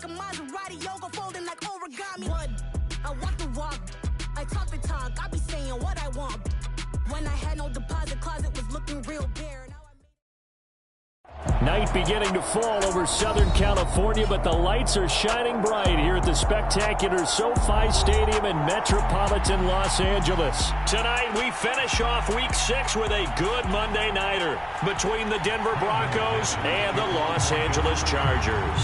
like a Maserati, yoga folding like origami. What? I walk the walk, I talk the talk, I be saying what I want. When I had no deposit, closet was looking real bare. Night beginning to fall over Southern California, but the lights are shining bright here at the spectacular SoFi Stadium in metropolitan Los Angeles. Tonight, we finish off Week 6 with a good Monday nighter between the Denver Broncos and the Los Angeles Chargers.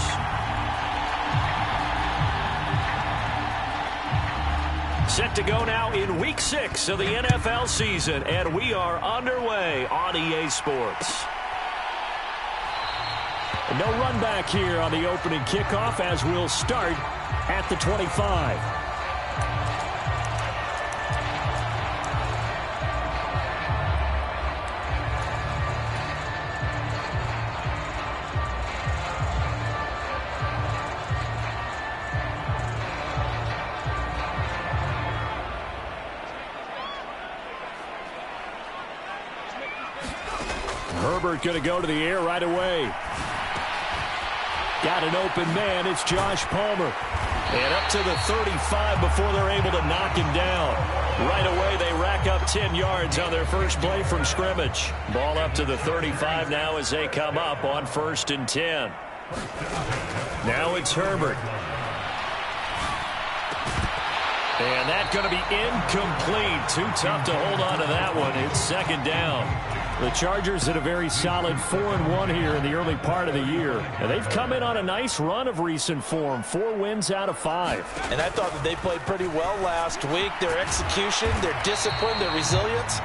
Set to go now in Week 6 of the NFL season, and we are underway on EA Sports. No run back here on the opening kickoff as we'll start at the 25. Herbert going to go to the air right away. Got an open man. It's Josh Palmer. And up to the 35 before they're able to knock him down. Right away, they rack up 10 yards on their first play from scrimmage. Ball up to the 35 now as they come up on 1st and 10. Now it's Herbert. And that's going to be incomplete. Too tough to hold on to that one. It's 2nd down. The Chargers had a very solid 4-1 here in the early part of the year. And they've come in on a nice run of recent form. 4 wins out of 5. And I thought that they played pretty well last week. Their execution, their discipline, their resilience,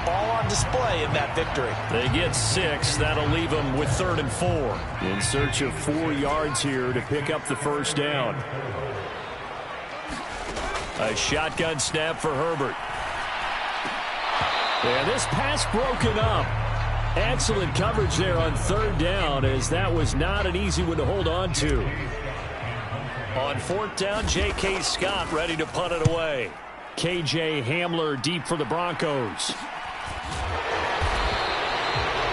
all on display in that victory. They get 6. That'll leave them with 3rd and 4. In search of 4 yards here to pick up the first down. A shotgun snap for Herbert. And this pass broken up. Excellent coverage there on 3rd down, as that was not an easy one to hold on to. On 4th down, J.K. Scott ready to punt it away. K.J. Hamler deep for the Broncos.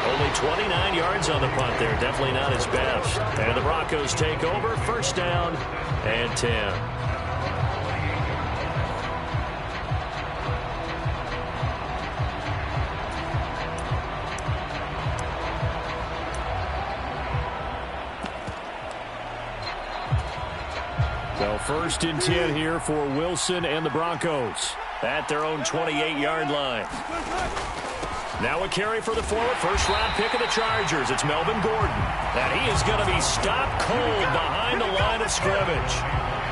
Only 29 yards on the punt there. Definitely not his best. And the Broncos take over. 1st down and 10. So 1st and 10 here for Wilson and the Broncos at their own 28-yard line. Now a carry for the forward first-round pick of the Chargers. It's Melvin Gordon. And he is going to be stopped cold behind the line of scrimmage.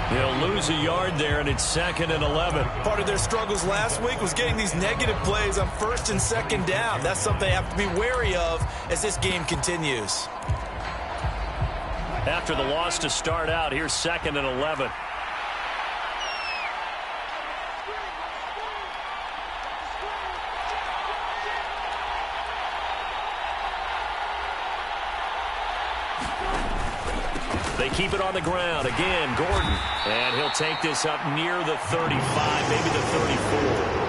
He'll lose a yard there, and it's 2nd and 11. Part of their struggles last week was getting these negative plays on 1st and 2nd down. That's something they have to be wary of as this game continues. After the loss to start out, here's 2nd and 11. They keep it on the ground. Again, Gordon. And he'll take this up near the 35, maybe the 34.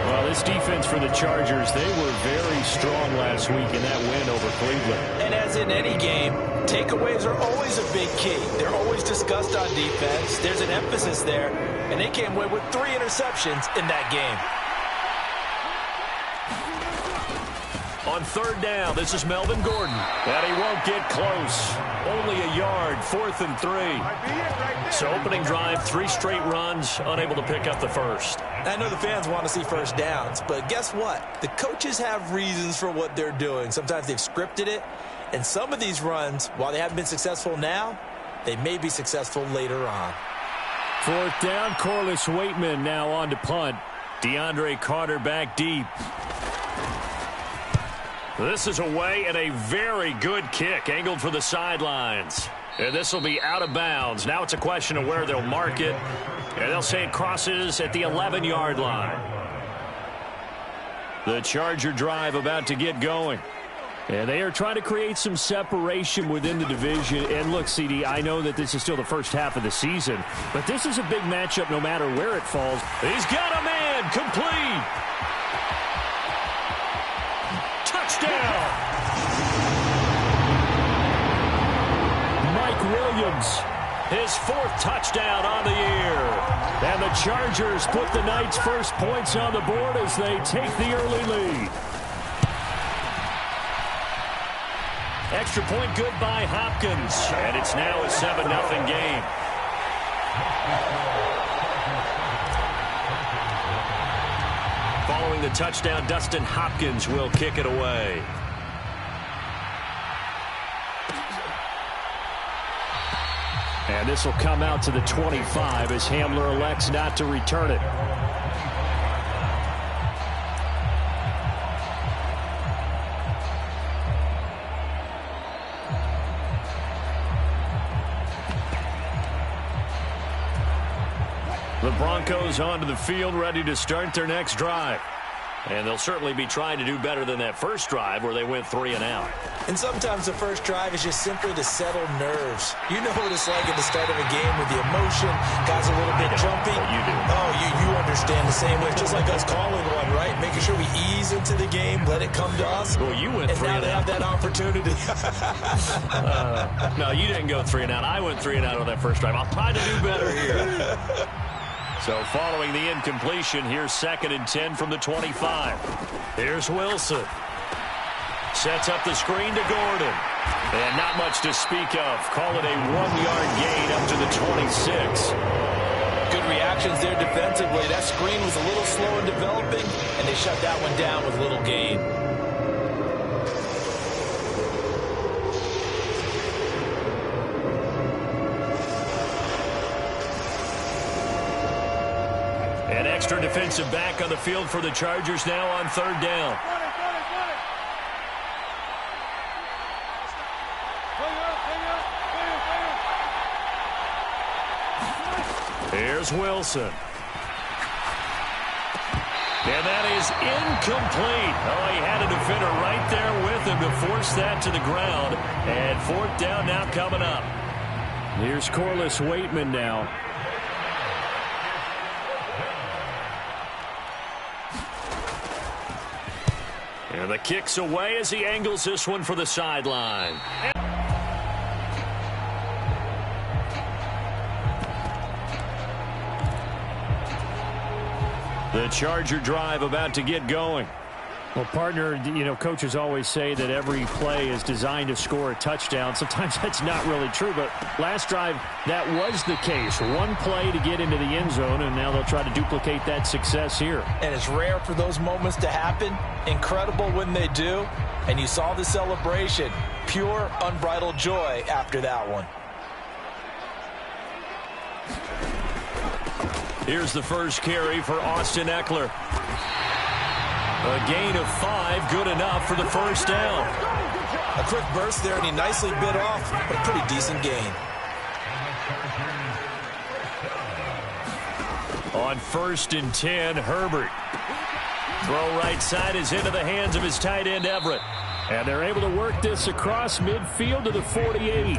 Well, this defense for the Chargers, they were very strong last week in that win over Cleveland. And as in any game, takeaways are always a big key. They're always discussed on defense. There's an emphasis there, and they came away with 3 interceptions in that game. On 3rd down, this is Melvin Gordon. And he won't get close. Only a yard, 4th and 3. So opening drive, 3 straight runs, unable to pick up the first. I know the fans want to see first downs, but guess what? The coaches have reasons for what they're doing. Sometimes they've scripted it, and some of these runs, while they haven't been successful now, they may be successful later on. 4th down, Corliss Waitman now on to punt. DeAndre Carter back deep. This is away and a very good kick, angled for the sidelines. And this will be out of bounds. Now it's a question of where they'll mark it. And they'll say it crosses at the 11-yard line. The Charger drive about to get going. And they are trying to create some separation within the division. And look, CD, I know that this is still the first half of the season, but this is a big matchup no matter where it falls. He's got a man, complete. Touchdown. Mike Williams. His 4th touchdown on the year. And the Chargers put the Knights' first points on the board as they take the early lead. Extra point good by Hopkins. And it's now a 7-0 game. Following the touchdown, Dustin Hopkins will kick it away. And this will come out to the 25 as Hamler elects not to return it. The Broncos onto the field, ready to start their next drive. And they'll certainly be trying to do better than that first drive where they went 3 and out. And sometimes the first drive is just simply to settle nerves. You know what it's like at the start of a game with the emotion, guys a little bit jumpy. You do. Oh, you understand the same way. It's just like us calling one, right? Making sure we ease into the game, let it come to us. Well, you went 3 and out. And now they have that opportunity. No, you didn't go 3 and out. I went 3 and out on that first drive. I'll try to do better here. So following the incompletion, here's 2nd and 10 from the 25. Here's Wilson. Sets up the screen to Gordon. And not much to speak of. Call it a 1-yard gain up to the 26. Good reactions there defensively. That screen was a little slow in developing, and they shut that one down with little gain. An extra defensive back on the field for the Chargers now on 3rd down. Here's Wilson. And that is incomplete. Oh, he had a defender right there with him to force that to the ground. And 4th down now coming up. Here's Corliss Waitman now. And the kick's away as he angles this one for the sideline. The Charger drive about to get going. Well, partner, you know, coaches always say that every play is designed to score a touchdown. Sometimes that's not really true, but last drive, that was the case. One play to get into the end zone, and now they'll try to duplicate that success here. And it's rare for those moments to happen. Incredible when they do. And you saw the celebration. Pure, unbridled joy after that one. Here's the first carry for Austin Eckler. A gain of 5, good enough for the first down. A quick burst there, and he nicely bit off, but a pretty decent gain. On 1st and 10, Herbert. Throw right side is into the hands of his tight end, Everett. And they're able to work this across midfield to the 48.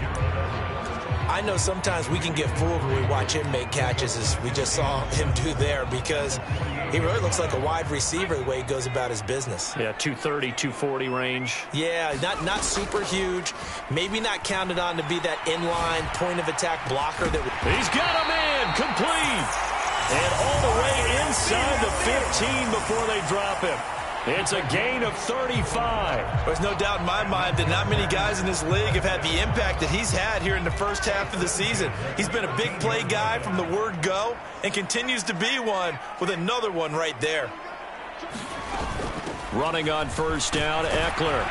I know sometimes we can get fooled when we watch him make catches, as we just saw him do there, because he really looks like a wide receiver the way he goes about his business. Yeah, 230, 240 range. Yeah, not super huge. Maybe not counted on to be that inline point-of-attack blocker. He's got a man, complete. And all the way inside the 15 before they drop him. It's a gain of 35. There's no doubt in my mind that not many guys in this league have had the impact that he's had here in the first half of the season. He's been a big play guy from the word go and continues to be one with another one right there. Running on 1st down, Eckler.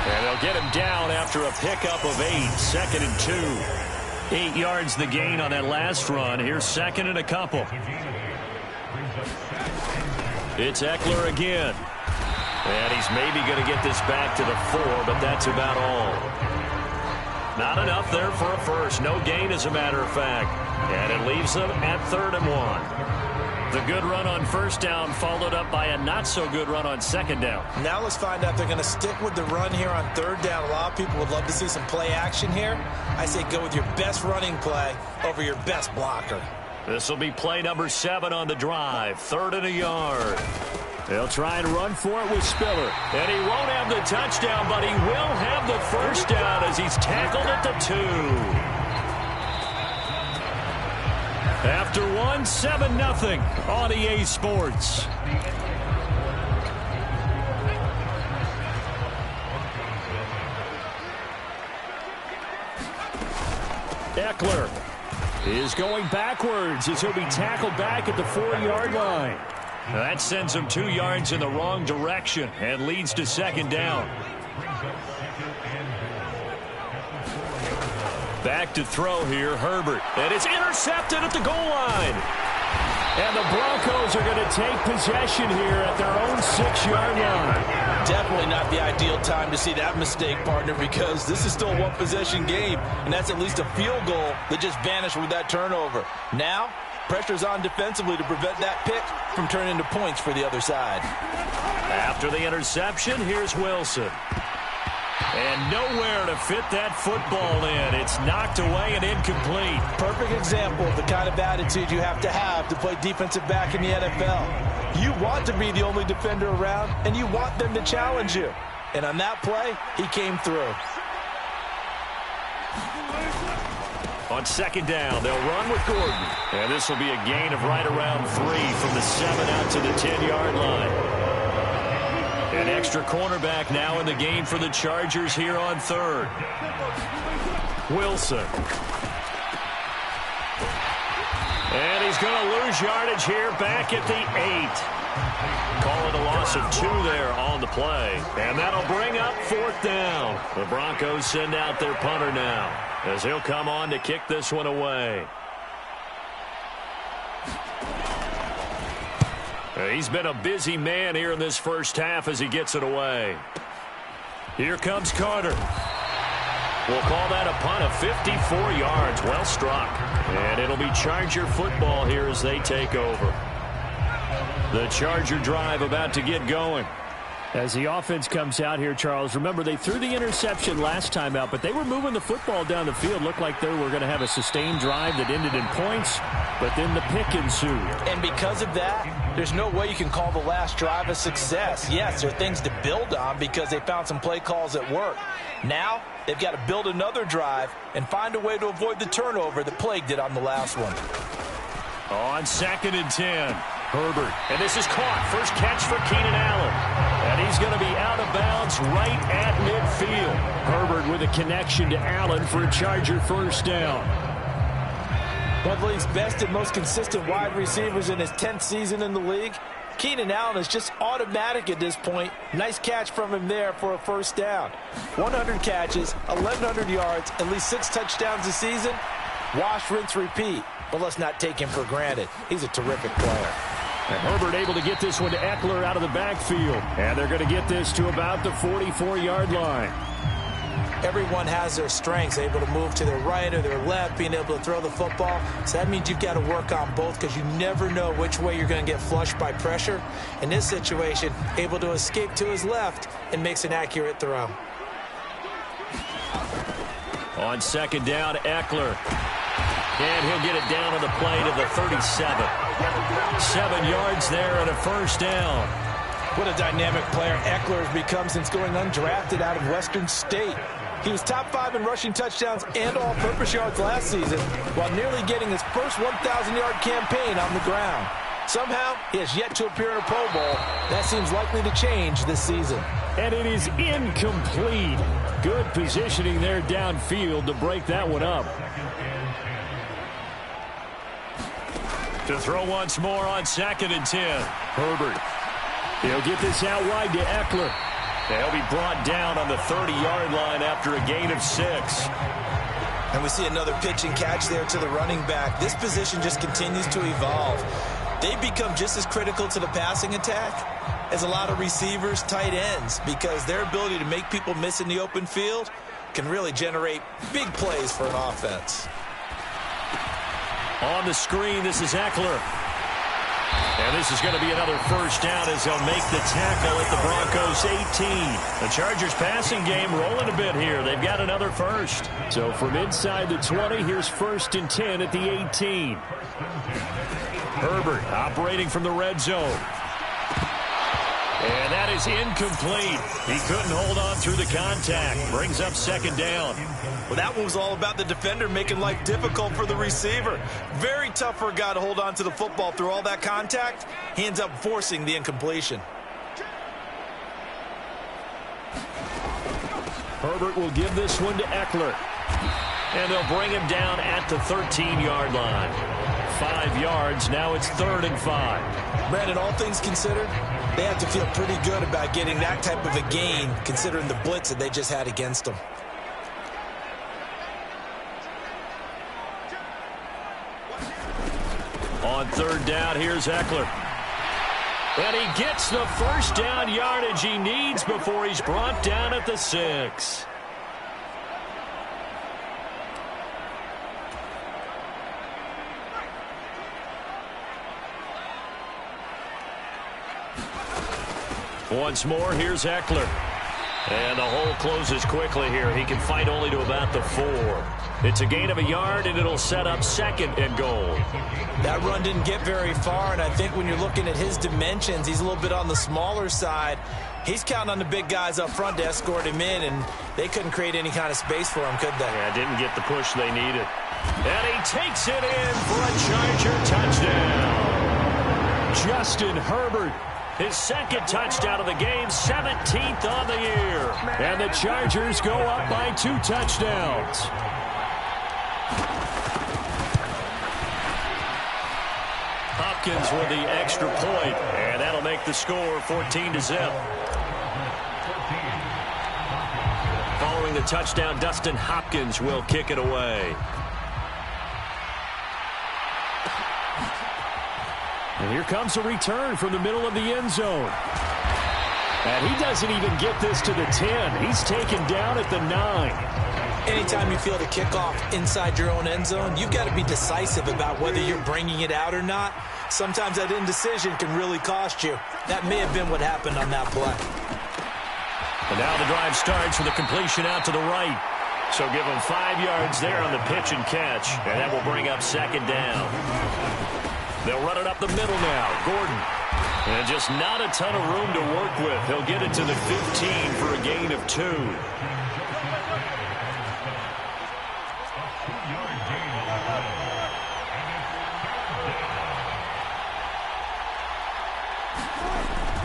And they'll get him down after a pickup of 8, 2nd and 2. 8 yards the gain on that last run. Here's 2nd and a couple. It's Eckler again. And he's maybe going to get this back to the 4, but that's about all. Not enough there for a first. No gain, as a matter of fact. And it leaves them at 3rd and 1. The good run on 1st down followed up by a not-so-good run on 2nd down. Now let's find out if they're going to stick with the run here on 3rd down. A lot of people would love to see some play action here. I say go with your best running play over your best blocker. This will be play number 7 on the drive. 3rd and a yard. They'll try and run for it with Spiller. And he won't have the touchdown, but he will have the first down as he's tackled at the 2. After 7-0 on EA Sports. Eckler is going backwards as he'll be tackled back at the 4-yard line. That sends him 2 yards in the wrong direction and leads to second down. Back to throw here, Herbert. And it's intercepted at the goal line. And the Broncos are going to take possession here at their own 6-yard line. Definitely not the ideal time to see that mistake, partner, because this is still a one-possession game, and that's at least a field goal that just vanished with that turnover. Now, pressure's on defensively to prevent that pick from turning into points for the other side. After the interception, here's Wilson. And nowhere to fit that football in. It's knocked away and incomplete. Perfect example of the kind of attitude you have to play defensive back in the NFL. You want to be the only defender around, and you want them to challenge you. And on that play, he came through. On second down, they'll run with Gordon. And this will be a gain of right around 3 from the 7 out to the 10-yard line. An extra cornerback now in the game for the Chargers here on third. Wilson. And he's going to lose yardage here back at the 8. Call it a loss of 2 there on the play. And that'll bring up 4th down. The Broncos send out their punter now as he'll come on to kick this one away. He's been a busy man here in this first half as he gets it away. Here comes Carter. We'll call that a punt of 54 yards. Well struck. And it'll be Charger football here as they take over. The Charger drive about to get going. As the offense comes out here, Charles, remember they threw the interception last time out, but they were moving the football down the field. Looked like they were going to have a sustained drive that ended in points, but then the pick ensued. And because of that, there's no way you can call the last drive a success. Yes, there are things to build on because they found some play calls that work. Now, they've got to build another drive and find a way to avoid the turnover that plagued it on the last one. On 2nd and 10. Herbert, and this is caught. First catch for Keenan Allen. And he's going to be out of bounds right at midfield. Herbert with a connection to Allen for a Charger first down. One of the league's best and most consistent wide receivers in his 10th season in the league. Keenan Allen is just automatic at this point. Nice catch from him there for a first down. 100 catches, 1,100 yards, at least 6 touchdowns this season. Wash, rinse, repeat. But let's not take him for granted. He's a terrific player. And Herbert able to get this one to Eckler out of the backfield. And they're going to get this to about the 44-yard line. Everyone has their strengths, able to move to their right or their left, being able to throw the football. So that means you've got to work on both because you never know which way you're going to get flushed by pressure. In this situation, able to escape to his left and makes an accurate throw. On second down, Eckler. And he'll get it down on the play to the 37. 7 yards there and a first down. What a dynamic player Eckler has become since going undrafted out of Western State. He was top 5 in rushing touchdowns and all-purpose yards last season while nearly getting his first 1,000-yard campaign on the ground. Somehow, he has yet to appear in a Pro Bowl. That seems likely to change this season. And it is incomplete. Good positioning there downfield to break that one up. To throw once more on 2nd and 10. Herbert. He'll get this out wide to Eckler. They'll be brought down on the 30-yard line after a gain of 6. And we see another pitch and catch there to the running back. This position just continues to evolve. They've become just as critical to the passing attack as a lot of receivers, tight ends, because their ability to make people miss in the open field can really generate big plays for an offense. On the screen, this is Eckler. And this is going to be another first down as they'll make the tackle at the Broncos 18. The Chargers passing game rolling a bit here. They've got another first. So from inside the 20, here's 1st and 10 at the 18. Herbert operating from the red zone. is incomplete. He couldn't hold on through the contact. Brings up second down. Well, that one was all about the defender making life difficult for the receiver. Very tough for a guy to hold on to the football through all that contact. He ends up forcing the incompletion. Herbert will give this one to Eckler. And they'll bring him down at the 13-yard line. 5 yards. Now it's 3rd and 5. Brandon, all things considered, they have to feel pretty good about getting that type of a gain, considering the blitz that they just had against them. On 3rd down, here's Eckler. And he gets the first down yardage he needs before he's brought down at the 6. Once more, here's Eckler. And the hole closes quickly here. He can fight only to about the 4. It's a gain of a yard, and it'll set up 2nd and goal. That run didn't get very far, and I think when you're looking at his dimensions, he's a little bit on the smaller side. He's counting on the big guys up front to escort him in, and they couldn't create any kind of space for him, could they? Yeah, didn't get the push they needed. And he takes it in for a Charger touchdown. Justin Herbert. His 2nd touchdown of the game, 17th on the year. And the Chargers go up by 2 touchdowns. Hopkins with the extra point, and that'll make the score 14-0. Following the touchdown, Dustin Hopkins will kick it away. And here comes a return from the middle of the end zone. And he doesn't even get this to the 10. He's taken down at the 9. Anytime you feel the kickoff inside your own end zone, you've got to be decisive about whether you're bringing it out or not. Sometimes that indecision can really cost you. That may have been what happened on that play. And now the drive starts with a completion out to the right. So give him 5 yards there on the pitch and catch. And that will bring up 2nd down. They'll run it up the middle now. Gordon. And just not a ton of room to work with. He'll get it to the 15 for a gain of 2.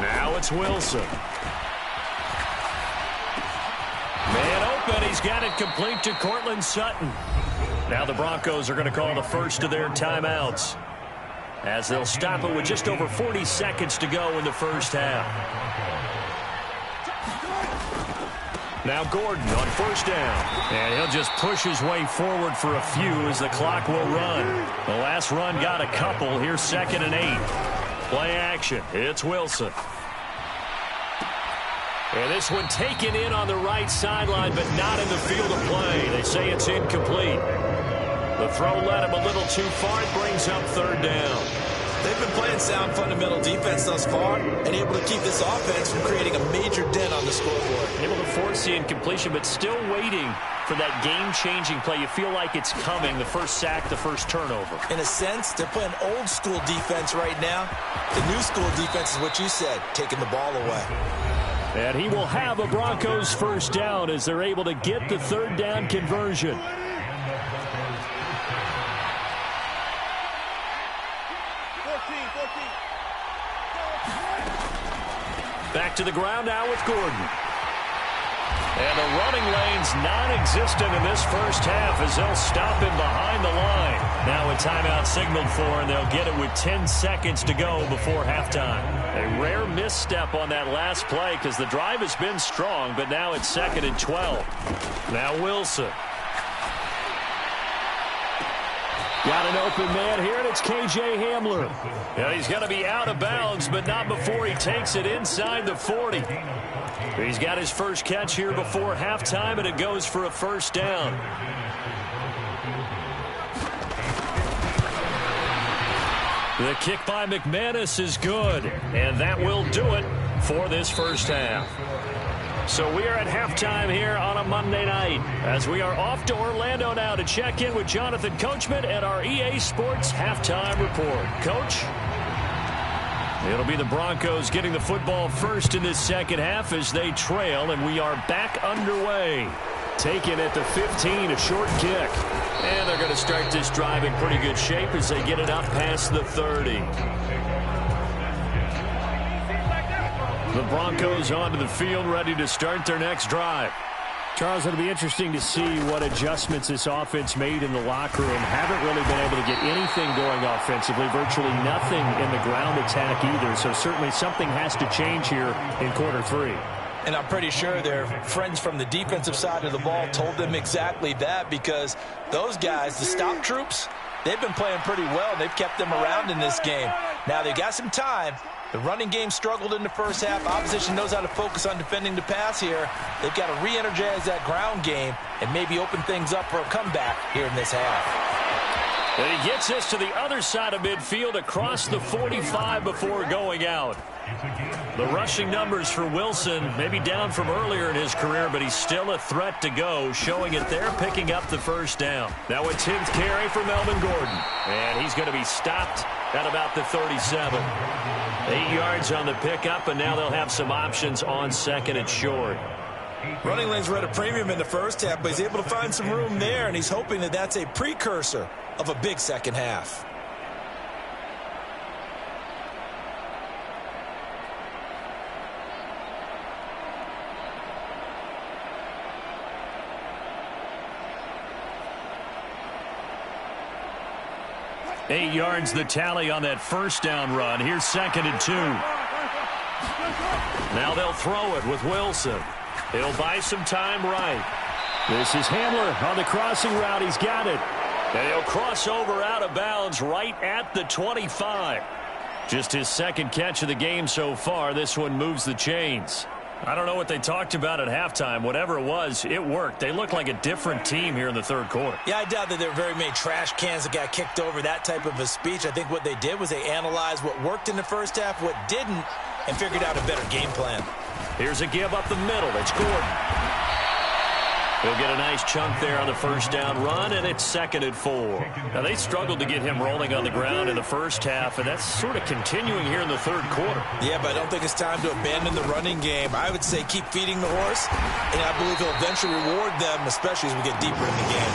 Now it's Wilson. Man open. He's got it complete to Cortland Sutton. Now the Broncos are going to call the first of their timeouts, as they'll stop it with just over 40 seconds to go in the first half. Now Gordon on 1st down. And he'll just push his way forward for a few as the clock will run. The last run got a couple. Here's 2nd and 8. Play action. It's Wilson. And this one taken in on the right sideline, but not in the field of play. They say it's incomplete. The throw led him a little too far. It brings up 3rd down. They've been playing sound fundamental defense thus far and able to keep this offense from creating a major dent on the scoreboard. Able to force the incompletion, but still waiting for that game-changing play. You feel like it's coming, the first sack, the first turnover. In a sense, they're playing old-school defense right now. The new-school defense is what you said, taking the ball away. And he will have a Broncos first down as they're able to get the 3rd down conversion. Back to the ground now with Gordon. And the running lane's non-existent in this first half as they'll stop him behind the line. Now a timeout signaled for, and they'll get it with 10 seconds to go before halftime. A rare misstep on that last play because the drive has been strong, but now it's 2nd and 12. Now Wilson. Got an open man here, and it's K.J. Hamler. Yeah, he's going to be out of bounds, but not before he takes it inside the 40. He's got his first catch here before halftime, and it goes for a first down. The kick by McManus is good, and that will do it for this first half. So we are at halftime here on a Monday night as we are off to Orlando now to check in with Jonathan Coachman and our EA Sports Halftime Report. Coach? It'll be the Broncos getting the football first in this second half as they trail, and we are back underway. Taken at the 15, a short kick. And they're going to start this drive in pretty good shape as they get it up past the 30. The Broncos onto the field, ready to start their next drive. Charles, it'll be interesting to see what adjustments this offense made in the locker room. Haven't really been able to get anything going offensively, virtually nothing in the ground attack either. So certainly something has to change here in quarter 3. And I'm pretty sure their friends from the defensive side of the ball told them exactly that, because those guys, the stop troops, they've been playing pretty well. They've kept them around in this game. Now they got some time. The running game struggled in the first half. Opposition knows how to focus on defending the pass here. They've got to re-energize that ground game and maybe open things up for a comeback here in this half. And he gets us to the other side of midfield across the 45 before going out. The rushing numbers for Wilson maybe down from earlier in his career, but he's still a threat to go, showing it there, picking up the first down. Now a 10th carry for Melvin Gordon. And he's going to be stopped at about the 37. 8 yards on the pickup, and now they'll have some options on second and short. Running lanes were at a premium in the first half, but he's able to find some room there, and he's hoping that that's a precursor of a big second half. Eight yards the tally on that first down run. Here's second and 2. Now they'll throw it with Wilson. He'll buy some time right. This is Handler on the crossing route. He's got it. And he'll cross over out of bounds right at the 25. Just his second catch of the game so far. This one moves the chains. I don't know what they talked about at halftime. Whatever it was, it worked. They look like a different team here in the third quarter. Yeah, I doubt that there were very many trash cans that got kicked over, that type of a speech. I think what they did was they analyzed what worked in the first half, what didn't, and figured out a better game plan. Here's a give up the middle. It's Gordon. He'll get a nice chunk there on the first down run, and it's second and 4. Now, they struggled to get him rolling on the ground in the first half, and that's sort of continuing here in the third quarter. Yeah, but I don't think it's time to abandon the running game. I would say keep feeding the horse, and I believe he'll eventually reward them, especially as we get deeper in the game.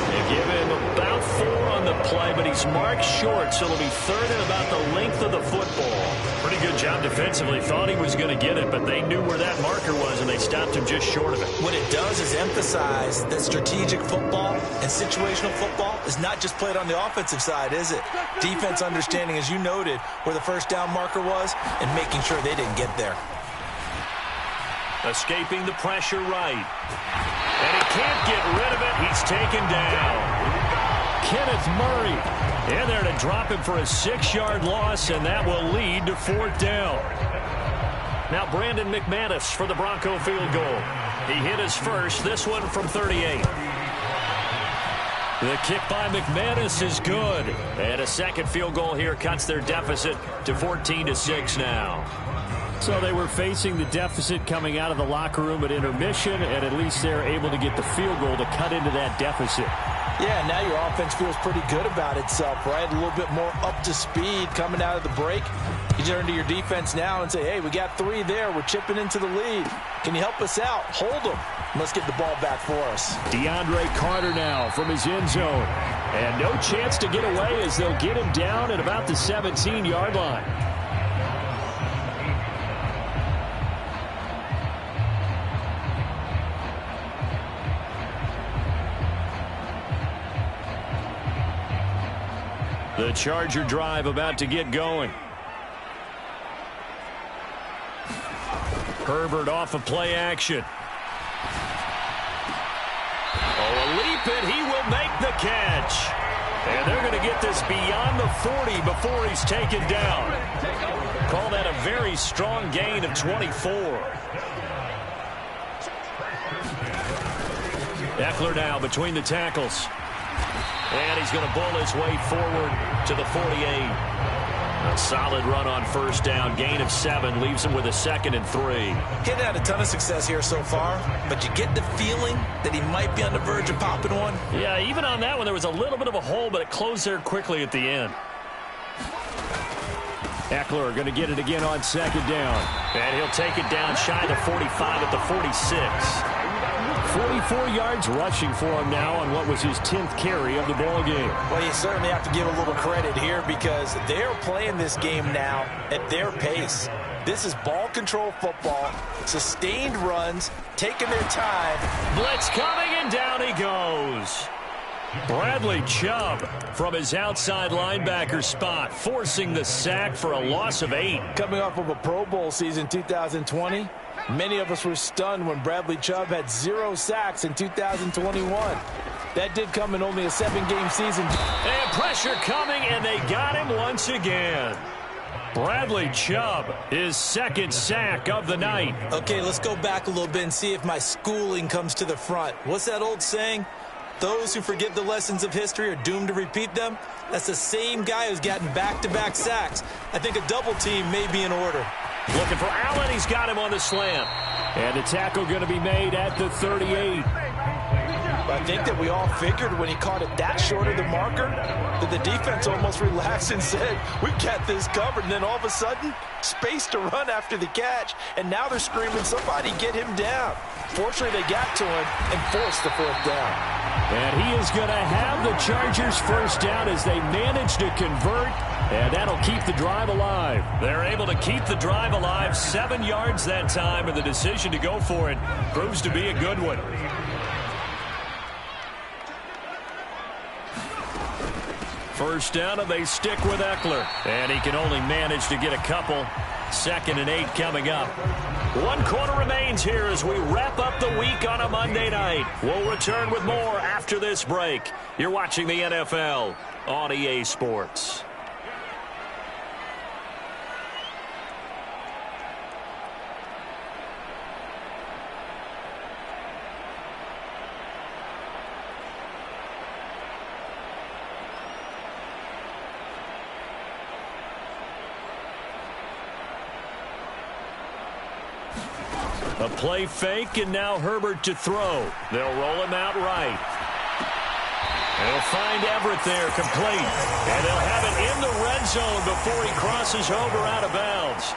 They give him about 4 on the play, but he's marked short, so it'll be third and about the length of the football. Pretty good job defensively. Thought he was going to get it, but they knew where that marker was, and they stopped him just short of it. What it does is emphasize that strategic football and situational football is not just played on the offensive side, is it? Defense understanding, as you noted, where the first down marker was and making sure they didn't get there. Escaping the pressure right. And he can't get rid of it. He's taken down. Kenneth Murray in there to drop him for a 6-yard loss, and that will lead to 4th down. Now Brandon McManus for the Bronco field goal. He hit his first, this one from 38. The kick by McManus is good. And a second field goal here cuts their deficit to 14-6 now. So they were facing the deficit coming out of the locker room at intermission, and at least they're able to get the field goal to cut into that deficit. Yeah, now your offense feels pretty good about itself, right? A little bit more up to speed coming out of the break. You turn to your defense now and say, hey, we got 3 there. We're chipping into the lead. Can you help us out? Hold them. Let's get the ball back for us. DeAndre Carter now from his end zone. And no chance to get away as they'll get him down at about the 17-yard line. The Charger drive about to get going. Herbert off of play action. Oh, a leap, and he will make the catch. And they're going to get this beyond the 40 before he's taken down. Call that a very strong gain of 24. Eckler now between the tackles. And he's going to bull his way forward to the 48. A solid run on first down. Gain of 7 leaves him with a 2nd and 3. Getting had a ton of success here so far, but you get the feeling that he might be on the verge of popping one. Yeah, even on that one, there was a little bit of a hole, but it closed there quickly at the end. Eckler going to get it again on second down. And he'll take it down shy of the 45 at the 46. 44 yards rushing for him now on what was his 10th carry of the ball game. Well, you certainly have to give a little credit here because they're playing this game now at their pace. This is ball control football, sustained runs, taking their time. Blitz coming, and down he goes. Bradley Chubb from his outside linebacker spot, forcing the sack for a loss of 8. Coming off of a Pro Bowl season 2020, many of us were stunned when Bradley Chubb had 0 sacks in 2021. That did come in only a 7-game season. And pressure coming, and they got him once again. Bradley Chubb, his 2nd sack of the night. Okay, let's go back a little bit and see if my schooling comes to the front. What's that old saying? Those who forget the lessons of history are doomed to repeat them. That's the same guy who's gotten back-to-back sacks. I think a double team may be in order. Looking for Allen. He's got him on the slant. And the tackle going to be made at the 38. I think that we all figured when he caught it that short of the marker that the defense almost relaxed and said, we've got this covered. And then all of a sudden, space to run after the catch. And now they're screaming, somebody get him down. Fortunately, they got to him and forced the 4th down. And he is going to have the Chargers first down as they manage to convert. And that'll keep the drive alive. They're able to keep the drive alive. 7 yards that time, and the decision to go for it proves to be a good one. First down, and they stick with Eckler. And he can only manage to get a couple. 2nd and 8 coming up. 1 quarter remains here as we wrap up the week on a Monday night. We'll return with more after this break. You're watching the NFL on EA Sports. A play fake, and now Herbert to throw. They'll roll him out right. They'll find Everett there, complete. And they'll have it in the red zone before he crosses over out of bounds.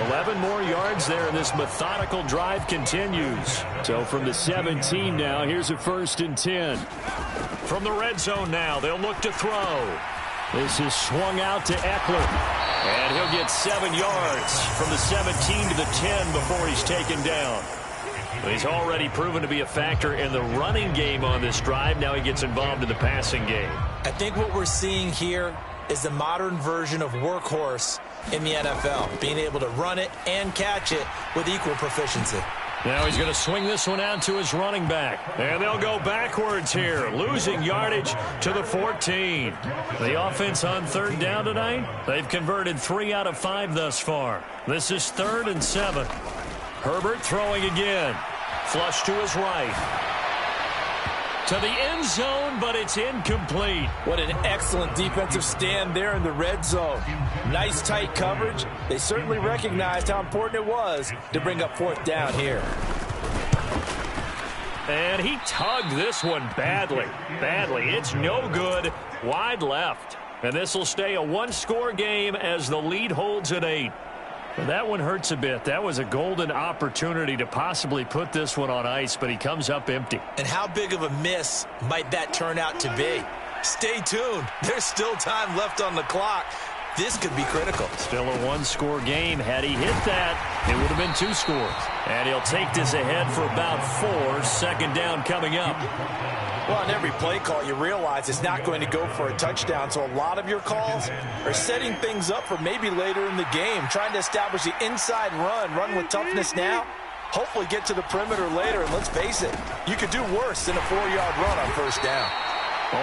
11 more yards there, and this methodical drive continues. So from the 17 now, here's a 1st and 10. From the red zone now, they'll look to throw. This is swung out to Eckler. And he'll get 7 yards from the 17 to the 10 before he's taken down. He's already proven to be a factor in the running game on this drive. Now he gets involved in the passing game. I think what we're seeing here is the modern version of workhorse in the NFL, being able to run it and catch it with equal proficiency. Now he's going to swing this one out to his running back. And they'll go backwards here, losing yardage to the 14. The offense on 3rd down tonight, they've converted 3 out of 5 thus far. This is 3rd and 7. Herbert throwing again. Flush to his right. To the end zone, but it's incomplete. What an excellent defensive stand there in the red zone. Nice tight coverage. They certainly recognized how important it was to bring up 4th down here. And he tugged this one badly. It's no good. Wide left. And this will stay a 1-score game as the lead holds at 8. That one hurts a bit. That was a golden opportunity to possibly put this one on ice, but he comes up empty. And how big of a miss might that turn out to be? Stay tuned. There's still time left on the clock. This could be critical. Still a 1-score game. Had he hit that, it would have been 2 scores. And he'll take this ahead for about 4. 2nd down coming up. Well, on every play call, you realize it's not going to go for a touchdown. So a lot of your calls are setting things up for maybe later in the game, trying to establish the inside run with toughness now. Hopefully get to the perimeter later. And let's face it, you could do worse than a 4-yard run on 1st down.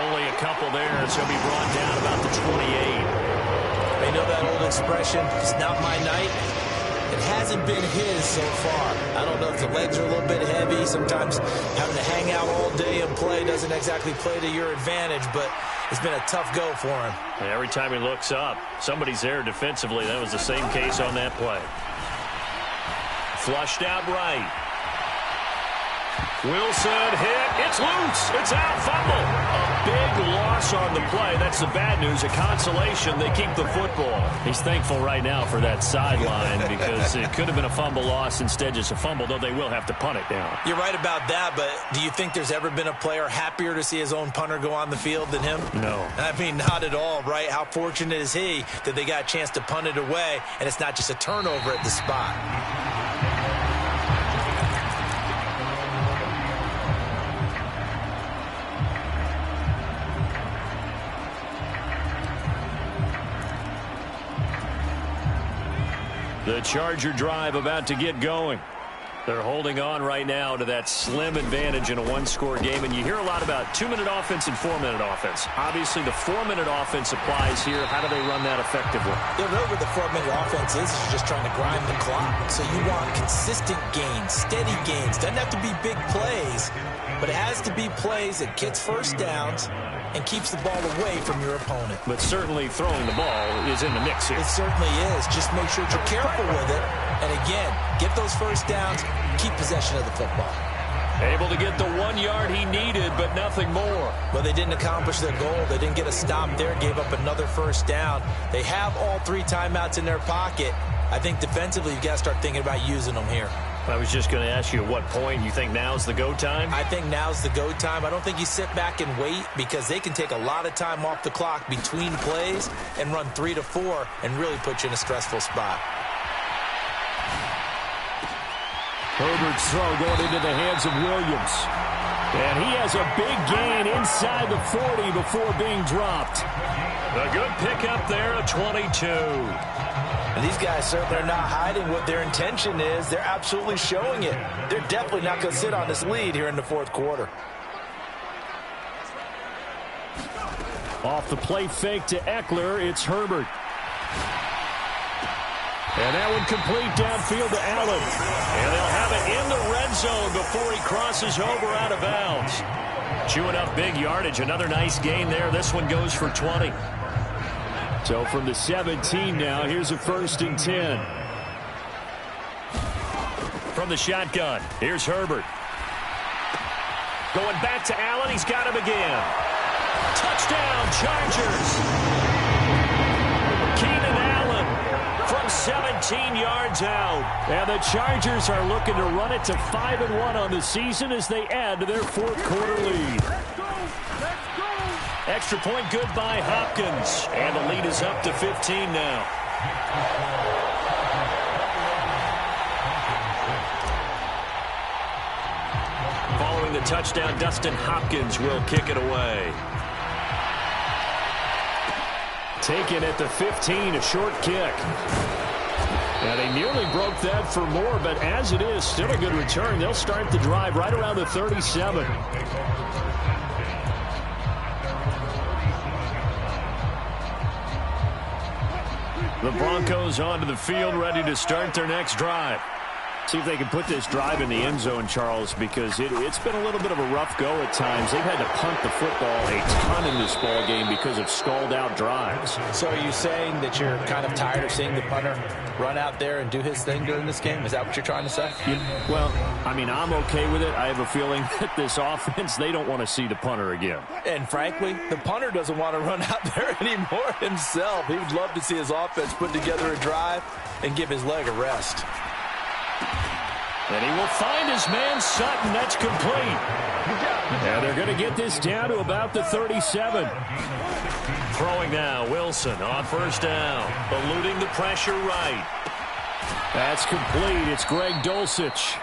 Only a couple there, so he'll be brought down about the 28. They know that old expression, it's not my night. It hasn't been his so far. I don't know if the legs are a little bit heavy. Sometimes having to hang out all day and play doesn't exactly play to your advantage, but it's been a tough go for him. And every time he looks up, somebody's there defensively. That was the same case on that play. Flushed out right. Wilson hit. It's loose. It's out. Fumble. A big loss on the play. That's the bad news. A consolation. They keep the football. He's thankful right now for that sideline because it could have been a fumble loss, instead just a fumble, though they will have to punt it down. You're right about that, but do you think there's ever been a player happier to see his own punter go on the field than him? No. I mean, not at all, right? How fortunate is he that they got a chance to punt it away, and it's not just a turnover at the spot. The Charger drive about to get going. They're holding on right now to that slim advantage in a one-score game, and you hear a lot about 2-minute offense and 4-minute offense. Obviously, the 4-minute offense applies here. How do they run that effectively? Yeah, really what the 4-minute offense is you're just trying to grind the clock. So you want consistent gains, steady gains. Doesn't have to be big plays, but it has to be plays that gets first downs and keeps the ball away from your opponent. But certainly throwing the ball is in the mix here. It certainly is. Just make sure you're careful with it. And again, get those first downs, keep possession of the football. Able to get the 1 yard he needed, but nothing more. Well, they didn't accomplish their goal. They didn't get a stop there, gave up another first down. They have all 3 timeouts in their pocket. I think defensively, you've got to start thinking about using them here. I was just going to ask you at what point you think now's the go time? I think now's the go time. I don't think you sit back and wait because they can take a lot of time off the clock between plays and run 3 to 4 and really put you in a stressful spot. Herbert's throw going into the hands of Williams. And he has a big gain inside the 40 before being dropped. A good pickup there, a 22. And these guys certainly are not hiding what their intention is. They're absolutely showing it. They're definitely not going to sit on this lead here in the fourth quarter. Off the play fake to Eckler, it's Herbert. And that one complete downfield to Allen. And they'll have it in the red zone before he crosses over out of bounds. Chewing up big yardage. Another nice gain there. This one goes for 20. So from the 17 now, here's a 1st and 10. From the shotgun, here's Herbert. Going back to Allen. He's got him again. Touchdown, Chargers. Keenan Allen from 17 yards out. And the Chargers are looking to run it to 5-1 on the season as they add to their fourth quarter lead. Extra point good by Hopkins. And the lead is up to 15 now. Following the touchdown, Dustin Hopkins will kick it away. Taken at the 15, a short kick. Now they nearly broke that for more, but as it is, still a good return. They'll start the drive right around the 37. The Broncos onto the field, ready to start their next drive. See if they can put this drive in the end zone, Charles, because it's been a little bit of a rough go at times. They've had to punt the football a ton in this ball game because of stalled-out drives. So are you saying that you're kind of tired of seeing the punter run out there and do his thing during this game? Is that what you're trying to say? Well, I mean, I'm okay with it. I have a feeling that this offense, they don't want to see the punter again. And frankly, the punter doesn't want to run out there anymore himself. He would love to see his offense put together a drive and give his leg a rest. And he will find his man Sutton. That's complete. And they're going to get this down to about the 37. Throwing now, Wilson on first down. Eluding the pressure right. That's complete. It's Greg Dulcich.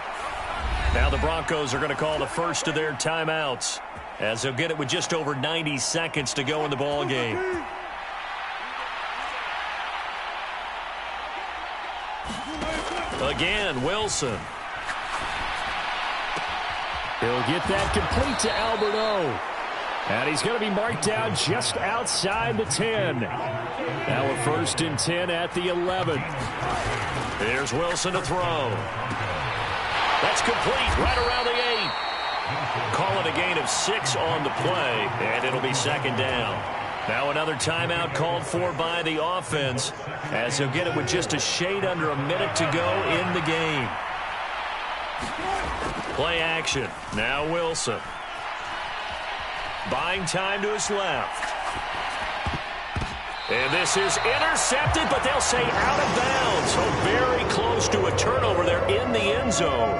Now the Broncos are going to call the first of their timeouts, as they'll get it with just over 90 seconds to go in the ball game. Again, Wilson. He'll get that complete to Alberto. And he's going to be marked down just outside the 10. Now a 1st and 10 at the 11. Here's Wilson to throw. That's complete right around the 8. Call it a gain of 6 on the play, and it'll be 2nd down. Now another timeout called for by the offense, as he'll get it with just a shade under a minute to go in the game. Play action. Now Wilson. Buying time to his left. And this is intercepted, but they'll say out of bounds. So very close to a turnover there in the end zone.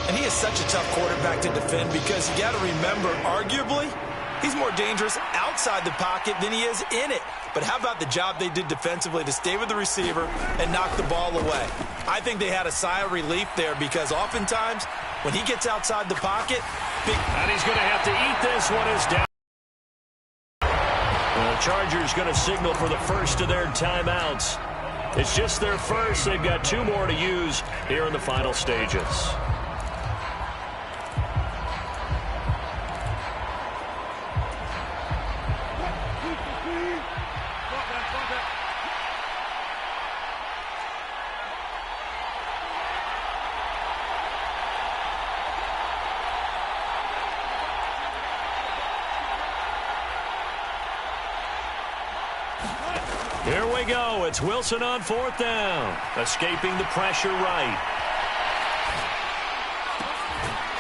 And he is such a tough quarterback to defend because you got to remember, arguably, he's more dangerous outside the pocket than he is in it. But how about the job they did defensively to stay with the receiver and knock the ball away? I think they had a sigh of relief there because oftentimes when he gets outside the pocket, and he's going to have to eat this one is down. The Chargers going to signal for the first of their timeouts. It's just their first. They've got 2 more to use here in the final stages. Here we go. It's Wilson on 4th down. Escaping the pressure right.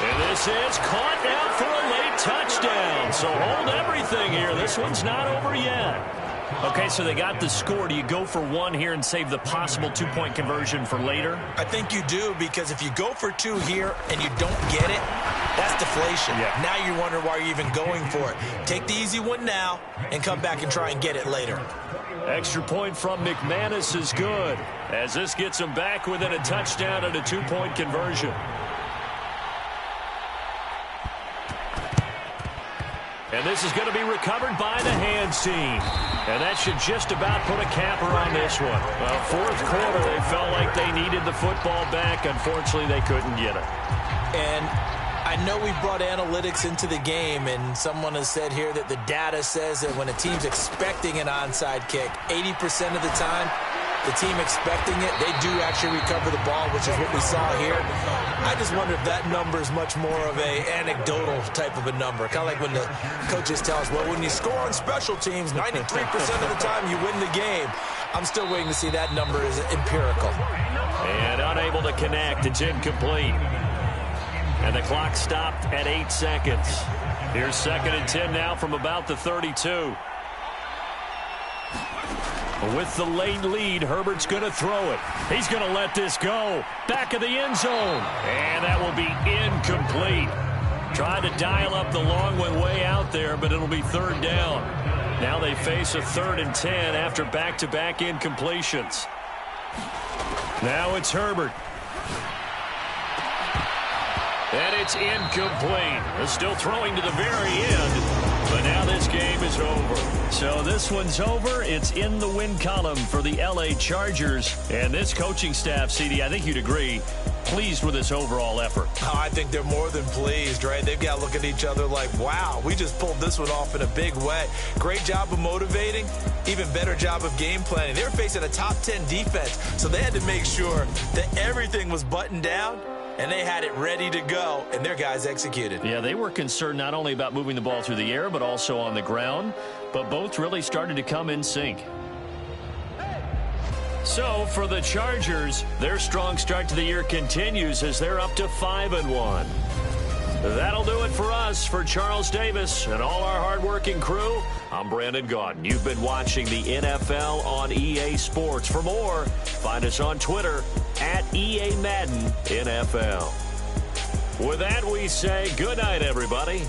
And this is caught now for a late touchdown. So hold everything here. This one's not over yet. Okay, so they got the score. Do you go for 1 here and save the possible 2-point conversion for later? I think you do, because if you go for 2 here and you don't get it, that's deflation. Yeah. Now you wonder why you're even going for it. Take the easy one now and come back and try and get it later. Extra point from McManus is good, as this gets him back within a touchdown and a 2-point conversion. And this is going to be recovered by the hands team. And that should just about put a capper on this one. Well, 4th quarter, they felt like they needed the football back. Unfortunately, they couldn't get it. And I know we brought analytics into the game, and someone has said here that the data says that when a team's expecting an onside kick, 80% of the time, the team expecting it, they do actually recover the ball, which is what we saw here. I just wonder if that number is much more of a anecdotal type of a number. Kind of like when the coaches tell us, well, when you score on special teams, 93% of the time you win the game. I'm still waiting to see that number is empirical. And unable to connect. It's incomplete. And the clock stopped at 8 seconds. Here's 2nd and 10 now from about the 32. With the late lead, Herbert's going to throw it. He's going to let this go. Back of the end zone. And that will be incomplete. Tried to dial up the long one way out there, but it'll be 3rd down. Now they face a 3rd and 10 after back-to-back incompletions. Now it's Herbert. And it's incomplete. They're still throwing to the very end. But now this game is over. So this one's over. It's in the win column for the L.A. Chargers. And this coaching staff, CD, I think you'd agree, pleased with this overall effort. Oh, I think they're more than pleased, right? They've got to look at each other like, wow, we just pulled this one off in a big way. Great job of motivating. Even better job of game planning. They were facing a top 10 defense, so they had to make sure that everything was buttoned down. And they had it ready to go, and their guys executed. Yeah, they were concerned not only about moving the ball through the air, but also on the ground. But both really started to come in sync. So, for the Chargers, their strong start to the year continues as they're up to 5-1. That'll do it for us. For Charles Davis and all our hardworking crew, I'm Brandon Gaudin. You've been watching the NFL on EA Sports. For more, find us on Twitter at EA Madden NFL. With that, we say good night, everybody,